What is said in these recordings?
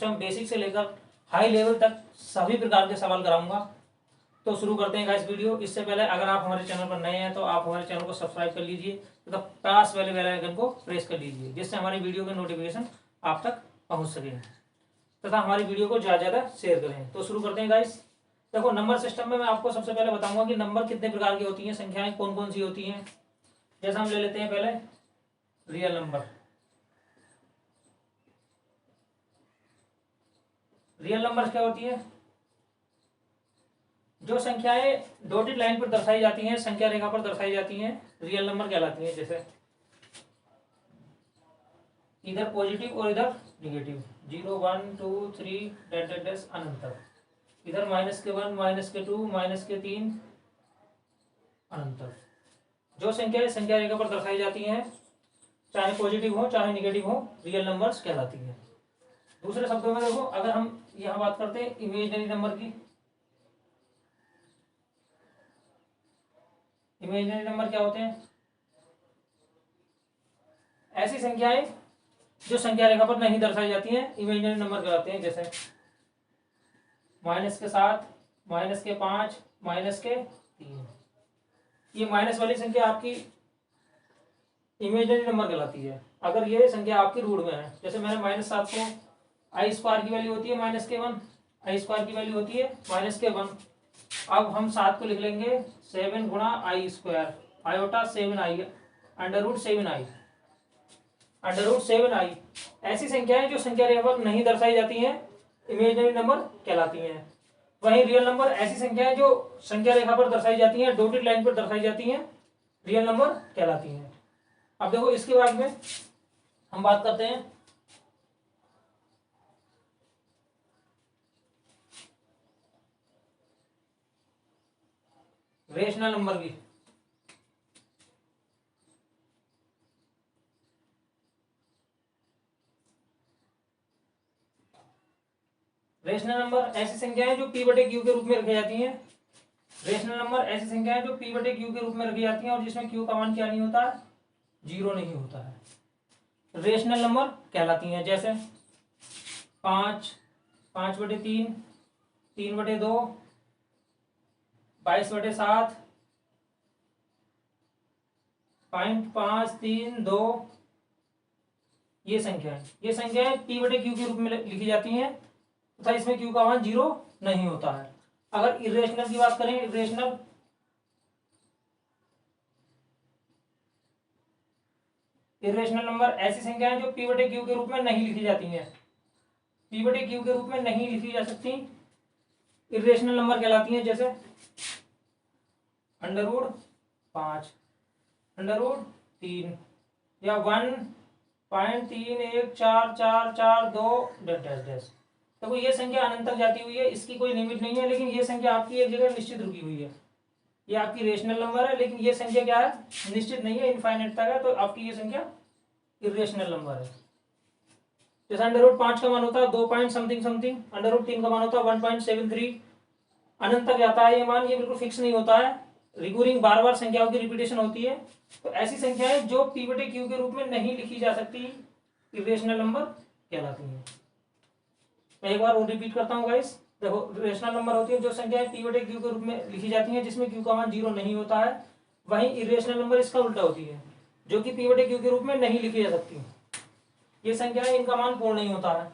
System basic से लेकर high level तक सभी प्रकार के सवाल कराऊंगा। तो शुरू करते हैं गाइस वीडियो। इससे पहले अगर आप हमारे चैनल पर नए हैं तो आप हमारे चैनल को सब्सक्राइब कर लीजिए तथा पास वाले बेल आइकन को प्रेस कर लीजिए, जिससे हमारी वीडियो के नोटिफिकेशन आप तक पहुंच सके तथा हमारी वीडियो को ज़्यादा ज़्यादा शेयर करें। तो शुरू करते हैं गाइस। देखो, नंबर सिस्टम में मैं आपको सबसे पहले बताऊंगा कि नंबर कितने प्रकार की होती हैं, संख्याएं कौन कौन सी होती हैं। जैसा हम ले लेते हैं पहले रियल नंबर। रियल नंबर क्या होती है? जो संख्याएं डॉटेड लाइन पर दर्शाई जाती हैं, संख्या रेखा पर दर्शाई जाती हैं, रियल नंबर कहलाती हैं। जैसे इधर पॉजिटिव और इधर निगेटिव, 0 1 2 3 डैश डैश डैश अनंत तक। इधर -1 -2 -3 अनंत तक। जो संख्याएं संख्या रेखा पर दर्शाई जाती हैं, चाहे पॉजिटिव हो चाहे निगेटिव हो, रियल नंबर्स कहलाती हैं। दूसरे शब्दों में देखो, अगर हम यहाँ बात करते हैं इमेजिनरी नंबर की। इमेजिनरी नंबर क्या होते हैं? ऐसी संख्याएं जो संख्या रेखा पर नहीं दर्शाई जाती हैं, इमेजिनरी नंबर कहलाते हैं। जैसे -7 -5 -3, ये माइनस वाली संख्या आपकी इमेजिनरी नंबर कहलाती है अगर ये संख्या आपकी रूट में है। जैसे मैंने -7 को i² की वैल्यू होती है -1, i² की वैल्यू होती है -1। अब हम 7 को लिख लेंगे 7 गुणा i², आयोटा 7i, √7i। ऐसी संख्याएं जो संख्या रेखा पर नहीं दर्शाई जाती हैं, इमेजिनरी नंबर कहलाती हैं। वहीं रियल नंबर ऐसी संख्याएं जो संख्या रेखा पर दर्शाई जाती हैं, डॉटेड लाइन पर दर्शाई जाती हैं, रियल नंबर कहलाती हैं। अब देखो, इसके बाद में हम बात करते हैं रेशनल नंबर की। रेशनल नंबर ऐसी संख्याएं जो p/q के रूप में रखी जाती हैं। रेशनल नंबर ऐसी संख्याएं जो p/q के रूप में रखी जाती हैं और जिसमें q का मान क्या नहीं होता है? 0 नहीं होता है, रेशनल नंबर कहलाती हैं। जैसे 5, 5/3, 3/2, 22/7, 0.532, ये संख्याएं p/q के रूप में लिखी जाती हैं तथा इसमें q का मान 0 नहीं होता है। अगर इरेशनल की बात करें, इरेशनल नंबर ऐसी संख्याएं जो p/q के रूप में नहीं लिखी जाती हैं, p/q के रूप में नहीं लिखी जा सकती, इरेशनल नंबर कहलाती हैं। जैसे √5, √3 या 1.31442 डैश डैश डैश। देखो, ये संख्या अनंत तक जाती हुई है, इसकी कोई लिमिट नहीं है, लेकिन ये संख्या आपकी एक जगह निश्चित रुकी हुई है। ये आपकी रेशनल नंबर है, लेकिन ये संख्या क्या है? निश्चित नहीं है, इनफाइनाइट तक है, तो आपकी ये संख्या इरेशनल नंबर है। जैसे √5 का मान होता है 2 पॉइंट समथिंग समथिंग, √3 का मान होता है 1.73, अनंत तक जाता है ये मान, ये बिल्कुल फिक्स नहीं होता है, रिकरिंग बार बार संख्याओं की रिपीटेशन होती है। तो ऐसी संख्याएं जो p/q के रूप में नहीं लिखी जा सकती, इरेशनल नंबर कहलाती हैं। मैं एक बार और रिपीट करता हूँ गाइस। देखो, रेशनल नंबर होती है जो संख्याएं p/q के रूप में लिखी जाती हैं, जिसमें q का मान 0 नहीं होता है। वहीं इरेशनल नंबर इसका उल्टा होती है, जो कि p/q के रूप में नहीं लिखी जा सकती। ये संख्याएं, इनका मान पूर्ण नहीं होता है।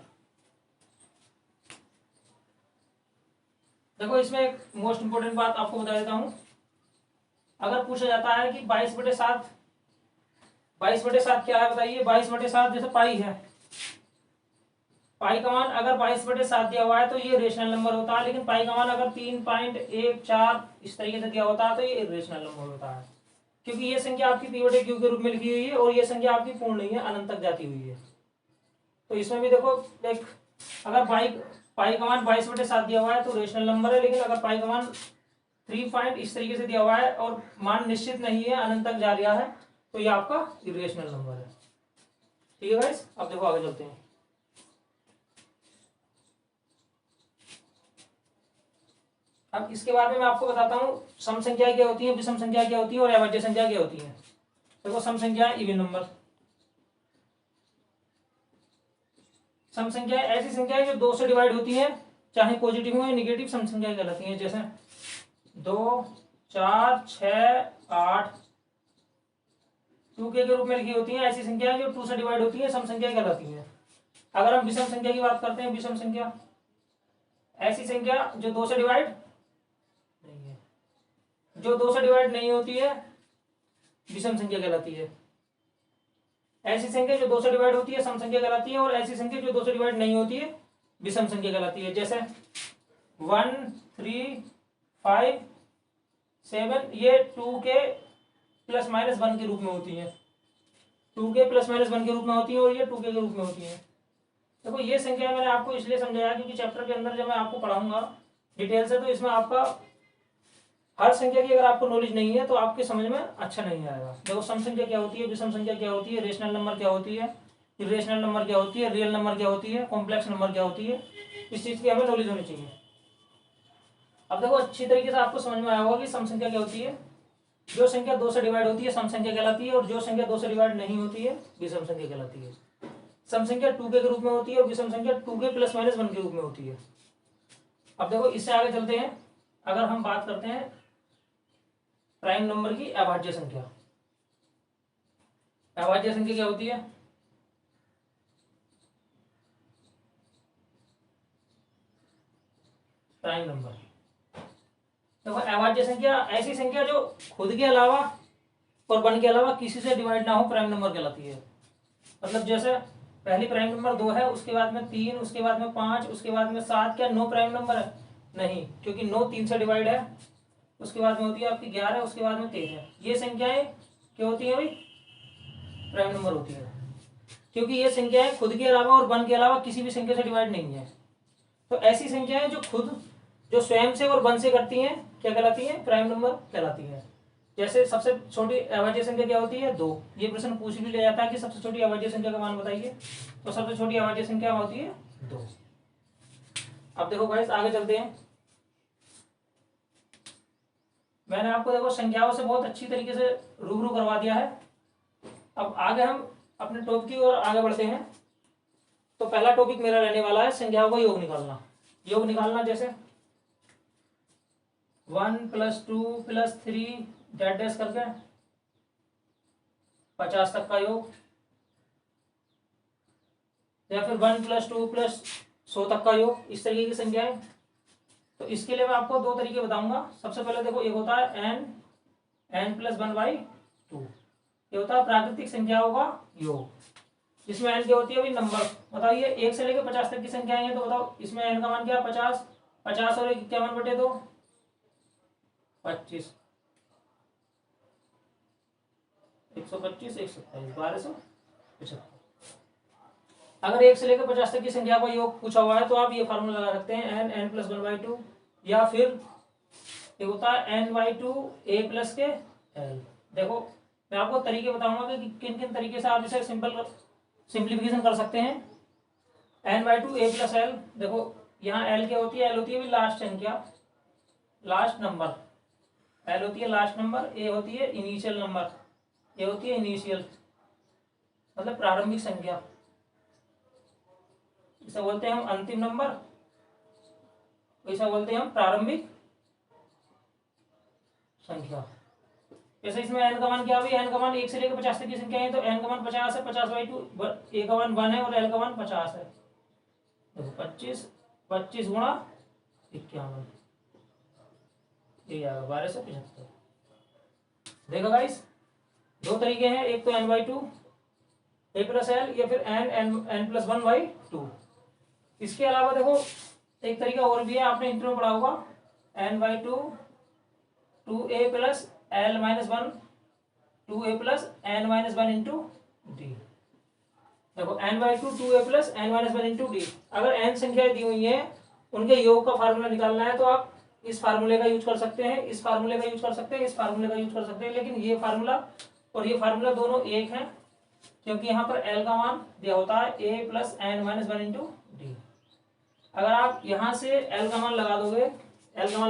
देखो, इसमें एक मोस्ट इंपोर्टेंट बात आपको बता देता हूं। अगर पूछा जाता है कि 22/7 क्या है बताइए। 22/7 जैसे पाई है, पाई का मान अगर 22/7 दिया हुआ है तो ये रेशनल नंबर होता है, लेकिन पाई का मान अगर 3.14 इस तरीके से दिया होता है तो ये इरेशनल नंबर होता है, क्योंकि ये संख्या आपकी p/q के रूप में लिखी हुई है और ये संख्या आपकी पूर्ण नहीं है, अनंत तक जाती हुई है। तो इसमें भी देखो, एक अगर पाई का मान 22/7 दिया हुआ है तो रेशनल नंबर है, लेकिन अगर पाई का मान 3 पॉइंट इस तरीके से दिया हुआ है और मान निश्चित नहीं है, अनंत तक जा रहा है, तो ये आपका इरेशनल नंबर है। ठीक है गाइस, अब देखो आगे चलते हैं। अब इसके बारे में मैं आपको बताता हूँ सम संख्या क्या होती है, विषम संख्या क्या होती है और अभाज्य संख्या क्या होती है। देखो, सम संख्या इवन नंबर, सम संख्याएं ऐसी संख्याएं जो 2 से डिवाइड होती हैं, चाहे पॉजिटिव हो या निगेटिव, सम संख्याएं कहलाती हैं। जैसे 2, 4, 6, 8 2 के रूप में लिखी होती हैं। ऐसी संख्याएं जो 2 से डिवाइड होती हैं सम संख्याएं कहलाती हैं। अगर हम विषम संख्या की बात करते हैं, विषम संख्या ऐसी संख्या जो 2 से डिवाइड नहीं है, जो 2 से डिवाइड नहीं होती है विषम संख्या कहलाती है। ऐसी संख्या जो 2 से डिवाइड होती है सम संख्या कहलाती है, और ऐसी संख्या जो 2 से डिवाइड नहीं होती है विषम संख्या कहलाती है। जैसे 1, 3, 5, 7 ये 2 के प्लस माइनस 1 के रूप में होती है, 2 के प्लस माइनस 1 के रूप में होती है, और ये 2 के रूप में होती है। देखो ये संख्या मैंने आपको इसलिए समझाया क्योंकि चैप्टर के अंदर जब मैं आपको पढ़ाऊंगा डिटेल से, तो इसमें आपका हर संख्या की अगर आपको नॉलेज नहीं है तो आपके समझ में अच्छा नहीं आएगा। देखो सम संख्या क्या होती है, विषम संख्या क्या होती है, रेशनल नंबर क्या होती है, इरेशनल नंबर क्या होती है, रियल नंबर क्या होती है, कॉम्प्लेक्स नंबर क्या होती है, इस चीज की हमें नॉलेज होनी चाहिए। अब देखो अच्छी तरीके से आपको समझ में आया होगा कि सम संख्या क्या होती है। जो संख्या 2 से डिवाइड होती है सम संख्या कहलाती है, और जो संख्या 2 से डिवाइड नहीं होती है विषम संख्या कहलाती है। सम संख्या 2 के रूप में होती है और विषम संख्या 2 के प्लस माइनस 1 के रूप में होती है। अब देखो इससे आगे चलते हैं। अगर हम बात करते हैं प्राइम नंबर की अभाज्य संख्या, अभाज्य संख्या क्या होती है? Prime number. देखो अभाज्य संख्या ऐसी संख्या जो खुद के अलावा और 1 के अलावा किसी से डिवाइड ना हो प्राइम नंबर कहलाती है। मतलब जैसे पहली प्राइम नंबर 2 है, उसके बाद में 3, उसके बाद में 5, उसके बाद में 7, क्या 9 प्राइम नंबर है? नहीं, क्योंकि 9 3 से डिवाइड है। उसके बाद में होती है आपकी 11, उसके बाद में 13। ये संख्याएं क्या होती है भाई? प्राइम नंबर होती है, क्योंकि ये संख्याएं खुद के अलावा और 1 के अलावा किसी भी संख्या से डिवाइड नहीं है। तो ऐसी संख्याएं जो स्वयं से और 1 से करती हैं क्या कहलाती हैं? प्राइम नंबर कहलाती हैं। जैसे सबसे छोटी अभाज्य संख्या क्या होती है? 2। ये प्रश्न पूछ भी लिया जाता है कि सबसे छोटी अभाज्य संख्या का मान बताइए, तो सबसे छोटी अभाज्य संख्या होती है 2। अब देखो गाइस आगे चलते हैं। मैंने आपको देखो संख्याओं से बहुत अच्छी तरीके से रूबरू करवा दिया है। अब आगे हम अपने टॉपिक की ओर आगे बढ़ते हैं। तो पहला टॉपिक मेरा रहने वाला है संख्याओं का योग निकालना। योग निकालना जैसे 1 + 2 + 3 डैश करके 50 तक का योग, या फिर 1 + 2 + 100 तक का योग, इस तरीके की संख्याएं। तो इसके लिए मैं आपको 2 तरीके बताऊंगा। सबसे पहले देखो एक होता है n + 1/2, ये होता है प्राकृतिक संख्याओं का योग, जिसमें n क्या होती है भाई? नंबर। बताइए 1 से लेकर 50 तक की संख्याएं हैं, तो बताओ इसमें n का मान क्या है? 50। 50 और 1 क्या मान बटे 2? 25। 125, 127, 1275। अगर 1 से लेकर 50 तक की संख्या का योग पूछा हुआ है तो आप ये फार्मूला लगा सकते हैं n + 1/2, या फिर ये होता है n/2 a + के l। देखो मैं आपको तरीके बताऊंगा कि किन किन तरीके से आप इसे सिंप्लीफिकेशन कर सकते हैं। n/2 a + l। देखो यहाँ l क्या होती है? l होती है लास्ट संख्या, लास्ट नंबर। l होती है लास्ट नंबर, a होती है इनिशियल नंबर, ये होती है इनिशियल मतलब प्रारंभिक संख्या। इसे बोलते हैं हम अंतिम नंबर, इसे बोलते हैं हम प्रारंभिक संख्या। जैसे इसमें n का मान क्या है? n का मान 1 से लेकर 50 तक की संख्या है, तो n का मान 50 है। 50/2, a का मान 1 है और l का मान 50 है। देखो 25 25 गुणा 51, ये आएगा 1275। देखो गाइस 2 तरीके हैं, एक तो n/2 a + l, या फिर n + 1/2। इसके अलावा देखो एक तरीका और भी है, आपने इंटर में पढ़ा होगा n/2 2a + l - 1 2a + n - 1 × d। देखो n/2 2a + n - 1 × d। अगर n संख्याएं दी हुई हैं, उनके योग का फार्मूला निकालना है तो आप इस फार्मूले का यूज कर सकते हैं, इस फार्मूले का यूज कर सकते हैं, इस फार्मूले का यूज कर सकते हैं। लेकिन ये फार्मूला और ये फार्मूला दोनों एक हैं, क्योंकि यहाँ पर l का मान दिया होता है a + n - 1 × d। अगर आप यहाँ से l का मान लगा दोगे, a + n -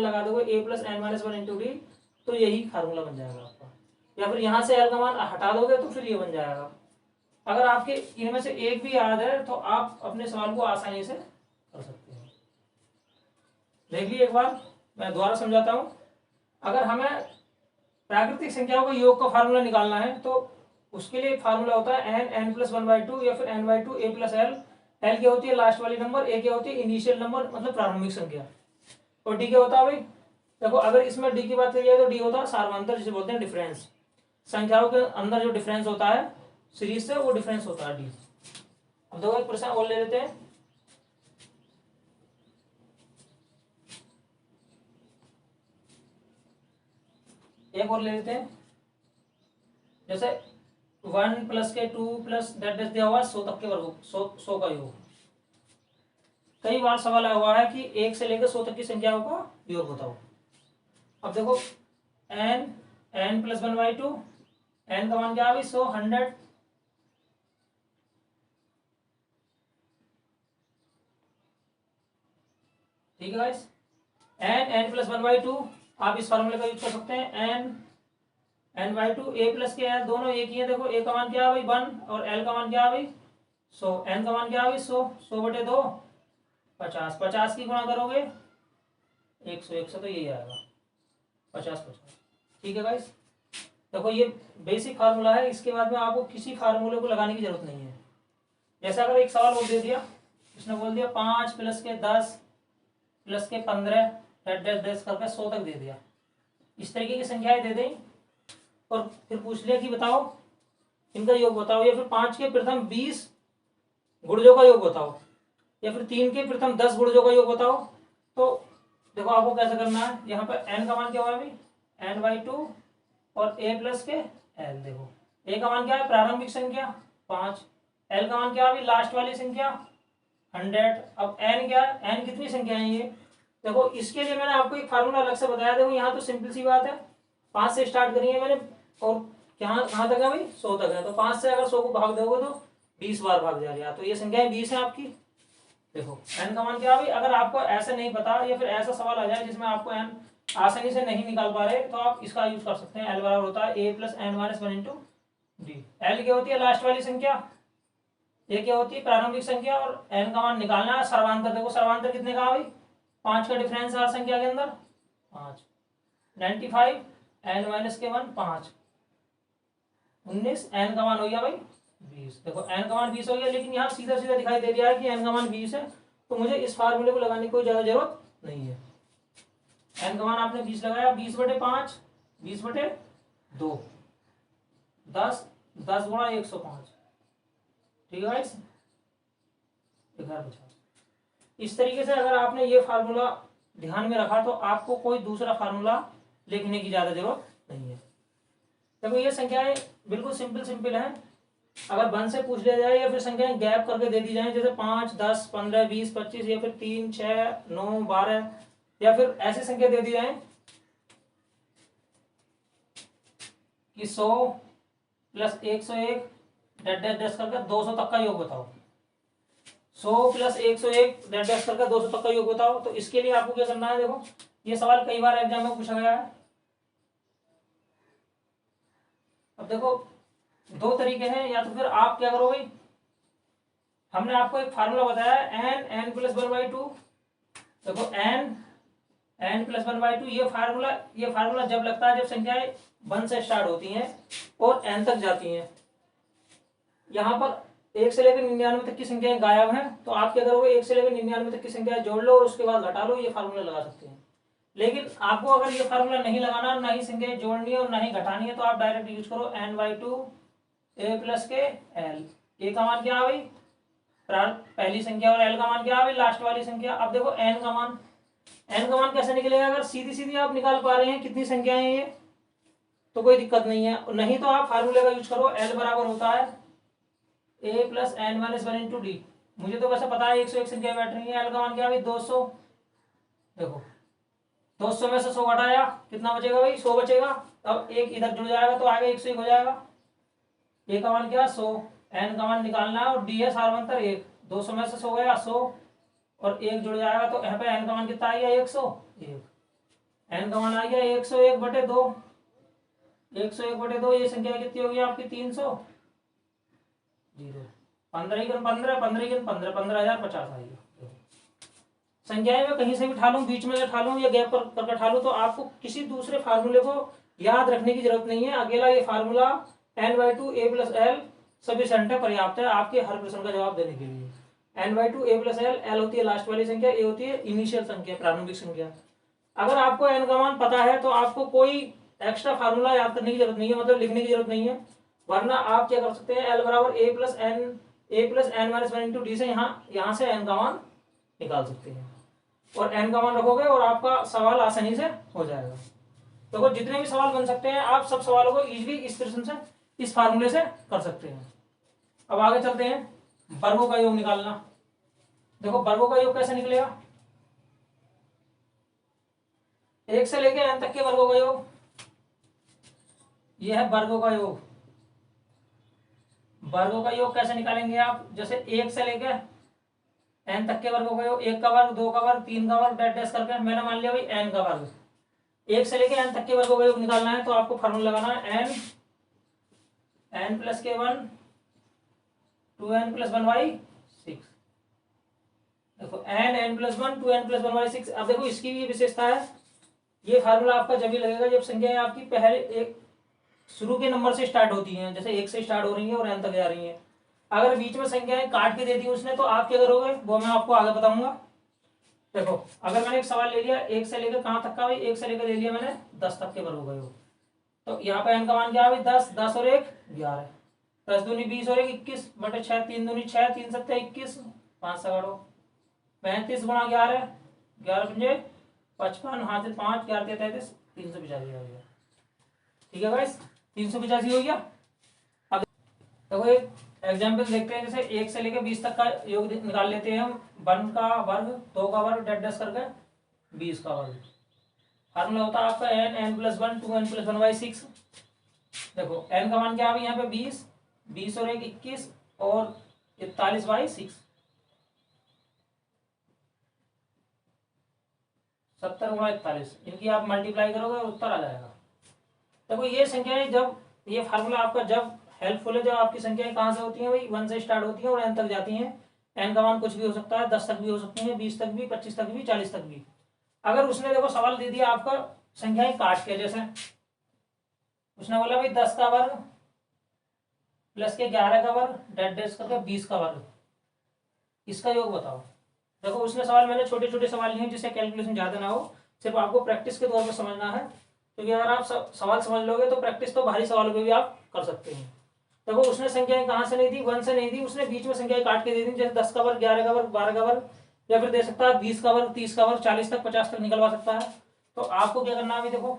1 × d, तो यही फार्मूला बन जाएगा आपका। या फिर यहाँ से l का मान हटा दोगे तो फिर ये बन जाएगा। अगर आपके इनमें से एक भी याद है तो आप अपने सवाल को आसानी से कर सकते हैं। देखिए एक बार मैं दोबारा समझाता हूं। अगर हमें प्राकृतिक संख्याओं का योग का फार्मूला निकालना है तो उसके लिए फार्मूला होता है n+1/2 या फिर n/2 a+l। l क्या होती है लास्ट वाली नंबर, a क्या होती है इनिशियल नंबर मतलब प्रारंभिक संख्या, और d क्या होता है भाई। देखो अगर इसमें d की बात करी जाए तो d होता है सार्वंतर, जिसे बोलते हैं डिफरेंस। संख्याओं के अंदर जो डिफरेंस होता है सीरीज से वो डिफरेंस होता है d। अब देखो एक प्रश्न और ले लेते हैं। एक और ले लेते हैं, जैसे 1+2 दैट दिया हुआ 100 तक के वर्ग, 100 का योग। कई बार सवाल आया हुआ है कि 1 से लेकर 100 तक की संख्याओं का योग बताओ। अब देखो n+1/2, n का मान क्या है 100, 100। ठीक है गाइस, n+1/2 आप इस फॉर्मूले का यूज कर सकते हैं। n/2 a प्लस के l दोनों एक ही है। देखो a का मान क्या है भाई 1 और l का मान क्या है भाई 100, n का मान क्या है भाई 100, 100/2 50, 50 की गुणा करोगे 100, 100 तो यही आएगा 50, 50। ठीक है गाइस, देखो ये बेसिक फार्मूला है, इसके बाद में आपको किसी फार्मूले को लगाने की जरूरत नहीं है। जैसा अगर एक सवाल वो दे दिया, उसने बोल दिया 5 + के 10 + के 15 डैश करके 100 तक दे दिया, इस तरीके की संख्याएं दे दें और फिर पूछ लिया कि बताओ इनका योग बताओ, या फिर 5 के प्रथम 20 गुणजों का योग बताओ, या फिर 3 के प्रथम 10 गुणजों का योग बताओ। तो देखो आपको कैसे करना है, यहाँ पर n का मान क्या हुआ भाई n/2 और a प्लस के l। देखो a का मान क्या है प्रारंभिक संख्या 5, l का मान क्या है लास्ट वाली संख्या 100। अब n क्या है, n कितनी संख्या है ये, देखो इसके लिए मैंने आपको एक फार्मूला अलग से बताया। देखो यहाँ तो सिंपल सी बात है, 5 से स्टार्ट करी है मैंने और कहाँ तक है भाई 100 तक है। तो 5 से अगर 100 को भाग दोगे तो 20 बार भाग जाएगा, तो ये संख्या 20 है आपकी। देखो n का मान क्या है भाई, अगर आपको ऐसे नहीं पता या फिर ऐसा सवाल आ जाए जिसमें आपको n आसानी से नहीं निकाल पा रहे तो आप इसका यूज कर सकते हैं। l बराबर होता है a + n - 1 * d। l क्या होती है लास्ट वाली संख्या, a क्या होती है प्रारंभिक संख्या, और n का मान निकालना है सर्वांतर। देखो सर्वांतर कितने का भाई 5 का डिफरेंस है हर संख्या के अंदर 5, 95 n - के 1 5, 19 n का मान हो गया भाई 20। देखो n का मान 20 हो गया, लेकिन यहाँ सीधा सीधा दिखाई दे रहा है कि n का मान 20 है, तो मुझे इस फार्मूले को लगाने की कोई ज्यादा जरूरत नहीं है। n का मान आपने 20 लगाया, 20/5 20/2 10, 10 गुणा 105। ठीक है गाइस 1150। इस तरीके से अगर आपने ये फार्मूला ध्यान में रखा तो आपको कोई दूसरा फार्मूला लिखने की ज्यादा जरूरत नहीं है। देखो ये संख्याएं बिल्कुल सिंपल है। अगर 1 से पूछ लिया जाए या फिर संख्याएं गैप करके दे दी जाए, जैसे 5 10 15 20 25 या फिर 3 6 9 12, या फिर ऐसी संख्या दे दी जाए कि 100 + 101 डैश करके 200 तक का योग बताओ, 100 + 101 डैश करके 200 तक का योग बताओ। तो इसके लिए आपको क्या करना है, देखो ये सवाल कई बार एग्जाम में पूछा गया है। अब देखो दो तरीके हैं, या तो फिर आप क्या करोगे, हमने आपको एक फार्मूला बताया n+1/2। देखो n+1/2 ये फार्मूला जब लगता है जब संख्याएं 1 से स्टार्ट होती हैं और n तक जाती हैं। यहाँ पर 1 से लेकर 99 तक की संख्याएं गायब हैं, तो आप क्या करोगे 1 से लेकर 99 तक की संख्याएं जोड़ लो और उसके बाद घटा लो, ये फार्मूला लगा सकते हैं। लेकिन आपको अगर ये फार्मूला नहीं लगाना, ना ही संख्याएं जोड़नी है और ना ही घटानी है, तो आप डायरेक्ट यूज करो n/2 a + के l। a का मान क्या है भाई पहली संख्या और l का मान क्या है भाई लास्ट वाली संख्या। अब देखो n का मान कैसे निकलेगा, अगर सीधी सीधी आप निकाल पा रहे हैं कितनी संख्याएं हैं ये तो कोई दिक्कत नहीं है, नहीं तो आप फार्मूले का यूज करो। l बराबर होता है a + n - 1 * d। मुझे तो वैसे पता है 101 संख्या बैठ रही है, l का मान क्या है भाई 200। देखो 200 में से 100 घटाया कितना बचेगा भाई 100 बचेगा। अब एक इधर जुड़ जाएगा तो आगे 101 हो जाएगा। a का मान क्या 100, n का मान निकालना है और d है सार्वंतर 1, 200 में से 100 गया 100 और 1 जुड़ जाएगा तो यहाँ पे n का मान कितना आ गया 101। n का मान आ गया 101/2। 101/2 ये संख्या कितनी होगी आपकी 300। 0, 15 × 15, 15 × 15, 15,050 आएगा। संख्याएं मैं कहीं से भी उठा लूँ, बीच में से उठा लूँ या गैप कर उठा लूँ, तो आपको किसी दूसरे फार्मूले को याद रखने की जरूरत नहीं है। अकेला ये formula n/2 a + l sufficient है, पर्याप्त है आपके हर प्रश्न का जवाब देने के लिए। n/2 a + l, l होती है लास्ट वाली संख्या, a होती है इनिशियल संख्या, प्रारंभिक संख्या। अगर आपको n का मान पता है तो आपको कोई एक्स्ट्रा फार्मूला याद करने की जरूरत नहीं है, मतलब लिखने की जरूरत नहीं है। वरना आप क्या कर सकते हैं, l बराबर a + n - 1 × d से यहाँ से n का मान निकाल सकते हैं और n का मान रखोगे और आपका सवाल आसानी से हो जाएगा। तो जितने भी सवाल बन सकते हैं आप सब सवालों को इजीली इस प्रश्न से, इस फार्मूले से कर सकते हैं। अब आगे चलते हैं, वर्गों का योग निकालना। देखो वर्गों का योग कैसे निकलेगा, 1 से लेकर n तक के वर्गों का योग, यह है वर्गों का योग। वर्गों का योग कैसे निकालेंगे आप, जैसे 1 से लेकर n तक के वर्गों का योग, 1 का वर्ग, 2 का वर्ग, 3 का वर्ग, डैश डैश करके मैंने मान लिया भाई n का वर्ग। 1 से लेकर n तक के वर्गों का योग निकालना है तो आपको फार्मूला लगाना है n + k1 2n + 1/6। देखो n + 1 2n + 1/6। अब देखो इसकी भी विशेषता है, ये फार्मूला आपका जब भी लगेगा जब संख्याएं आपकी पहले एक शुरू के नंबर से स्टार्ट होती हैं, जैसे 1 से स्टार्ट हो रही है और n तक जा रही है। अगर बीच में संख्याएं काट के दे दी उसने तो आप क्या करोगे वो मैं आपको आगे बताऊंगा। देखो अगर मैंने एक सवाल ले लिया 1 से लेकर कहां तक का, भाई 1 से लेकर ले लिया मैंने 10 तक के वर्गों का योग, तो यहाँ पे n का मान क्या है भाई 10, 10 और 1 11, 10 दूनी 20 और 1 21 बटे 6, 3 दूनी 6, 3 सत्ते 21, 5 सगाड़ो 35 गुणा 11, 11 पंजे 55, हाथ से 5, 11 33, 385 हो गया। ठीक है भाई 385 हो गया। अब देखो एक एग्जाम्पल देखते हैं, जैसे 1 से लेकर 20 तक का योग निकाल लेते हैं हम। 1 का वर्ग, 2 का वर्ग, डैश डैश करके 20 का वर्ग। फार्मूला होता है आपका n + 1 2n + 1/6। देखो n का मान क्या है यहाँ पे 20, 20 और 1 21 और 41/6, 70 × 41। इनकी आप मल्टीप्लाई करोगे और उत्तर आ जाएगा। देखो ये संख्याएं जब, ये फार्मूला आपका जब हेल्पफुल है जब आपकी संख्याएं कहाँ से होती हैं भाई 1 से स्टार्ट होती हैं और n तक जाती हैं। n का मान कुछ भी हो सकता है, 10 तक भी हो सकती है, 20 तक भी, 25 तक भी, 40 तक भी। अगर उसने देखो सवाल दे दिया आपका संख्याएं काट के, जैसे उसने बोला भाई 10 का वर्ग प्लस के 11 का वर्ग डैश डैश करके 20 का वर्ग, इसका योग बताओ। देखो उसने सवाल, मैंने छोटे छोटे सवाल लिए जिससे कैलकुलेशन ज्यादा ना हो, सिर्फ आपको प्रैक्टिस के तौर पर समझना है, क्योंकि अगर आप सवाल समझ लोगे तो प्रैक्टिस तो भारी सवालों पे भी आप कर सकते हैं। देखो उसने संख्याएं कहाँ से नहीं दी, 1 से नहीं दी, उसने बीच में संख्याएं काट के दे दी, जैसे 10 का वर्ग, 11 का वर्ग, 12 का वर्ग, या फिर दे सकता है 20 का वर्ग, 30 का वर्ग, 40 तक, 50 तक निकलवा सकता है। तो आपको क्या करना है अभी देखो,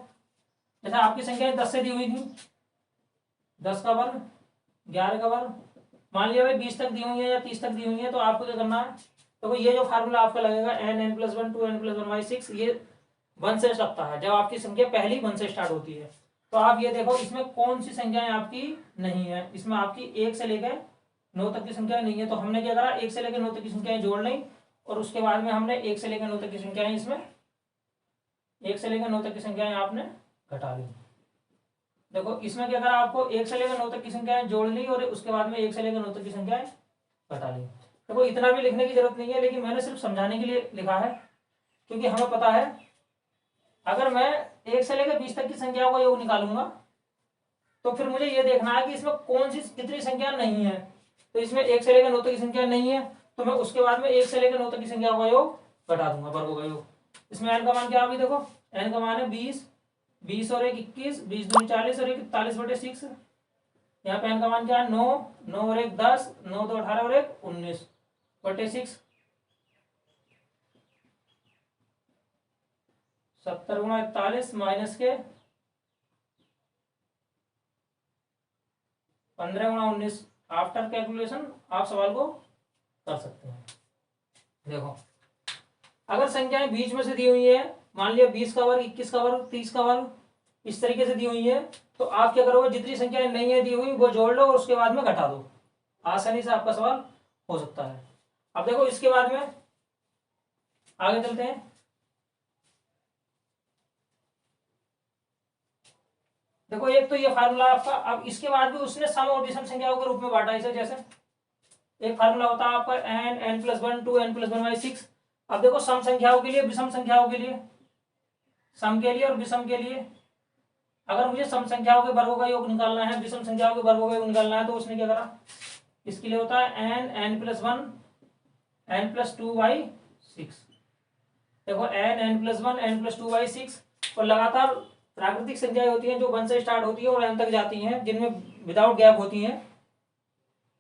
जैसे आपकी संख्याएं 10 से दी हुई थी, 10 का वर्ग, 11 का वर्ग, मान लिया भाई 20 तक दी हुई है या 30 तक दी हुई है, तो आपको क्या करना है, तो ये जो फार्मूला आपका लगेगा n + 1 2n + 1/6, ये 1 से लगता है जब आपकी संख्या पहली 1 से स्टार्ट होती है। तो आप ये देखो इसमें कौन सी संख्याएं आपकी नहीं है, इसमें आपकी 1 से लेकर 9 तक की संख्या नहीं है। तो हमने क्या करा, 1 से लेकर 9 तक की संख्याएं जोड़ ली और उसके बाद में हमने 1 से लेकर 9 तक की संख्याएं इसमें 1 से लेकर 9 तक की संख्याएं आपने घटा ली। देखो इसमें क्या करा, आपको 1 से लेकर 9 तक की संख्याएं जोड़ ली और उसके बाद में 1 से लेकर 9 तक की संख्याएं घटा ली। देखो इतना भी लिखने की जरूरत नहीं है, लेकिन मैंने सिर्फ समझाने के लिए लिखा है, क्योंकि हमें पता है अगर मैं 1 से लेकर 20 तक की संख्याओं का योग निकालूंगा तो फिर मुझे ये देखना है कि इसमें कौन सी कितनी संख्या नहीं है। तो इसमें 1 से लेकर 9 तक की संख्या नहीं है, तो मैं उसके बाद में 1 से लेकर 9 तक की संख्याओं का योग घटा दूंगा, वर्गों का योग। इसमें n का मान क्या, अभी देखो n का मान है 20, 20 और 1 21, 20 दूनी 40 और 1 41/6। यहाँ पे n का मान क्या है 9, 9 और 1 10, 9 2 18 और 1 19/6, 70 × 41 माइनस के 15 × 19। आफ्टर कैलकुलेशन आप सवाल को कर सकते हैं। देखो अगर संख्याएं बीच में से दी हुई है, मान लिया 20 का वर्ग, 21 का वर्ग, 30 का वर्ग, इस तरीके से दी हुई है, तो आप क्या करोगे, जितनी संख्याएं नहीं है दी हुई वो जोड़ लो और उसके बाद में घटा दो, आसानी से आपका सवाल हो सकता है। अब देखो इसके बाद में आगे चलते हैं। देखो एक तो ये फार्मूला आपका, अब इसके बाद भी उसने सम और विषम संख्याओं के रूप में बांटा इसे, जैसे एक फार्मूला होता है आपका n+1 2 n+1/6। अब देखो सम संख्याओं के लिए, विषम संख्याओं के लिए, सम के लिए और विषम के लिए, अगर मुझे सम संख्याओं के वर्गों का योग निकालना है, विषम संख्याओं के वर्गों का योग निकालना है, तो उसने क्या करा, इसके लिए होता है n+1 n+2/6। देखो n+1 n+2/6, और लगातार प्राकृतिक संख्याएं होती हैं जो 1 से स्टार्ट होती है और n तक जाती हैं, जिनमें विदाउट गैप होती हैं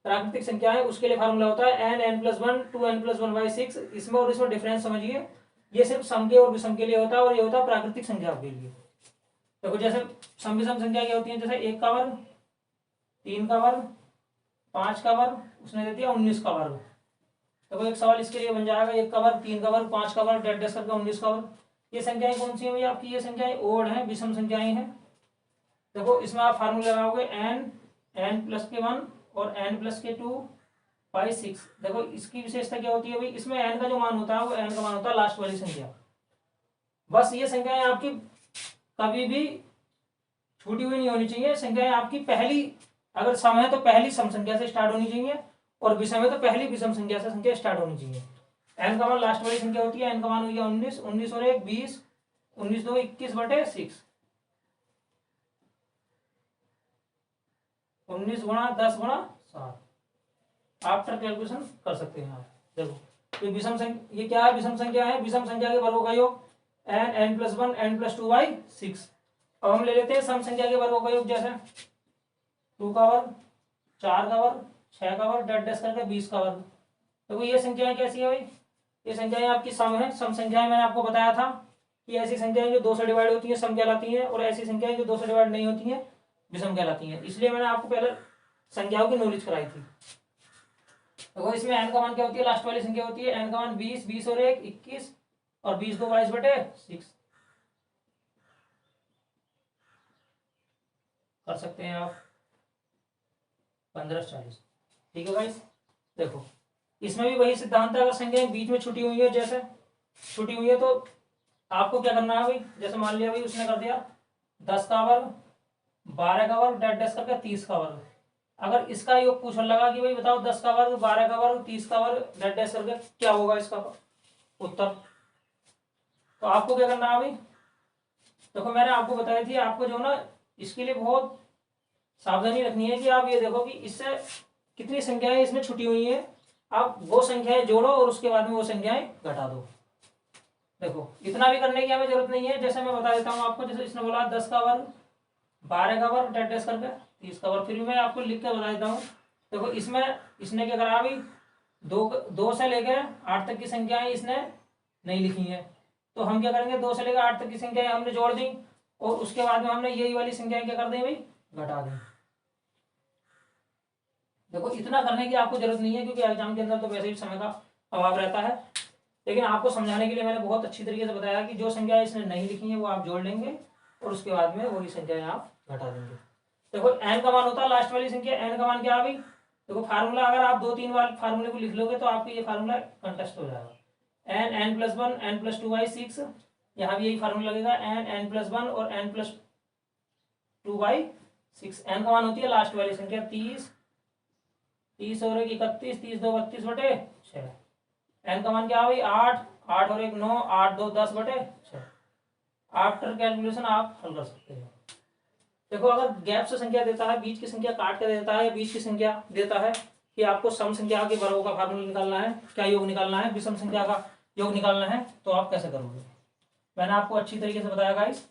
प्राकृतिक संख्याएं, उसके लिए फार्मूला होता है n+1 2 n+1/6। इसमें और इसमें डिफरेंस समझिए, ये सिर्फ सम के और विषम के लिए होता है और ये होता है प्राकृतिक संख्याओं के लिए। देखो जैसे सम विषम संख्या क्या होती है, जैसे 1 का वर्ग, 3 का वर्ग, 5 का वर्ग, उसने दे दिया 19 का वर्ग। देखो एक सवाल इसके लिए बन जाएगा, 1 का वर्ग, 3 का वर्ग, 5 का वर्ग, डैश करके 19 का वर्ग। ये संख्याएं कौन सी है भैया आपकी, ये संख्याएं ओड हैं, विषम संख्याएं हैं। देखो इसमें आप फार्मूला लगाओगे n+1 और n+2/6। देखो इसकी विशेषता क्या होती है भाई, इसमें n का जो मान होता है वो n का मान होता है लास्ट वाली संख्या। बस ये संख्याएं आपकी कभी भी छूटी हुई नहीं होनी चाहिए। संख्याएं आपकी पहली, अगर सम है तो पहली सम संख्या से स्टार्ट होनी चाहिए, और विषम है तो पहली विषम संख्या से संख्या स्टार्ट होनी चाहिए। n का मान लास्ट वाली संख्या होती है, n का मान हो गया 19, 19 और 1 20, 19 2 21/6, 19 गुणा 10 गुणा 7। आफ्टर कैलकुलेशन कर सकते हैं आप। देखो ये विषम संख्या, ये क्या है, विषम संख्या है, विषम संख्या के वर्गों का योग n+1 n+2/6। अब हम ले लेते हैं सम संख्या के वर्गों का योग, जैसे 2 का वर्ग, 4 का वर्ग, 6 का वर्ग, डैश करके 20 का वर्ग। देखो ये संख्याएं कैसी है भाई, ये संख्याएं आपकी सम है। सम संख्याएं मैंने आपको बताया था कि ऐसी संख्याएं जो 2 से डिवाइड होती हैं सम कहलाती हैं, और ऐसी संख्याएं जो 2 से डिवाइड नहीं होती हैं विषम कहलाती हैं। इसलिए मैंने आपको पहले संख्याओं की नॉलेज कराई थी। देखो इसमें n का मान क्या होती है, लास्ट वाली संख्या होती है, n का मान 20, 20 और 1 21, और 20 2 22/6 कर सकते हैं आप, 15 40। ठीक है गाइस। देखो इसमें भी वही सिद्धांत है, अगर संख्याएं बीच में छुटी हुई है, जैसे छुटी हुई है तो आपको क्या करना है भाई, जैसे मान लिया भाई उसने कर दिया 10 का वर्ग, 12 का वर्ग, डैश करके 30 का वर्ग। अगर इसका योग पूछने लगा कि भाई बताओ 10 का वर्ग, 12 का वर्ग, 30 का वर्ग, डैश करके क्या होगा इसका उत्तर, तो आपको क्या करना है भाई। देखो मैंने आपको बताई थी, आपको जो ना इसके लिए बहुत सावधानी रखनी है कि आप ये देखो कि इससे कितनी संख्याएं इसमें छुटी हुई हैं, आप वो संख्याएं जोड़ो और उसके बाद में वो संख्याएं घटा दो। देखो इतना भी करने की हमें जरूरत नहीं है, जैसे मैं बता देता हूँ आपको, जैसे इसने बोला 10 का वर्ग, 12 का वर्ग, डैश करके 30 का वर्ग। फिर भी मैं आपको लिख कर बता देता हूँ। देखो इसमें इसने क्या करा अभी, 2 से लेकर 8 तक की संख्याएं इसने नहीं लिखी हैं, तो हम क्या करेंगे, 2 से लेकर 8 तक की संख्याएं हमने जोड़ दी, और उसके बाद में हमने यही वाली संख्याएं क्या कर दें भाई, घटा दें। देखो इतना करने की आपको जरूरत नहीं है, क्योंकि एग्जाम के अंदर तो वैसे भी समय का अभाव रहता है, लेकिन आपको समझाने के लिए मैंने बहुत अच्छी तरीके से बताया कि जो संख्याएं इसने नहीं लिखी है वो आप जोड़ लेंगे, और उसके बाद में वही संख्याएं आप घटा देंगे। देखो n का मान होता है लास्ट वाली संख्या, n का मान क्या है भाई, देखो फार्मूला अगर आप 2-3 बार फार्मूले को लिख लोगे तो आपको ये फार्मूला कंटेस्ट हो जाएगा, n+1 n+2/6। यहाँ भी यही फार्मूला लगेगा, n+1 और n+2/6। n का मान होती है लास्ट वाली संख्या 30, 30 और 1 31, 30 2 32/6। n का मान क्या है भाई 8, 8 और 1 9, 8 2 10/6। आफ्टर कैलकुलेशन आप हल कर सकते हैं। देखो अगर गैप से संख्या देता है, बीच की संख्या काट के देता है, या बीच की संख्या देता है कि आपको सम संख्या के वर्गों का फार्मूला निकालना है, क्या योग निकालना है, विषम संख्या का योग निकालना है, तो आप कैसे करोगे। मैंने आपको अच्छी तरीके से बताया गाइस।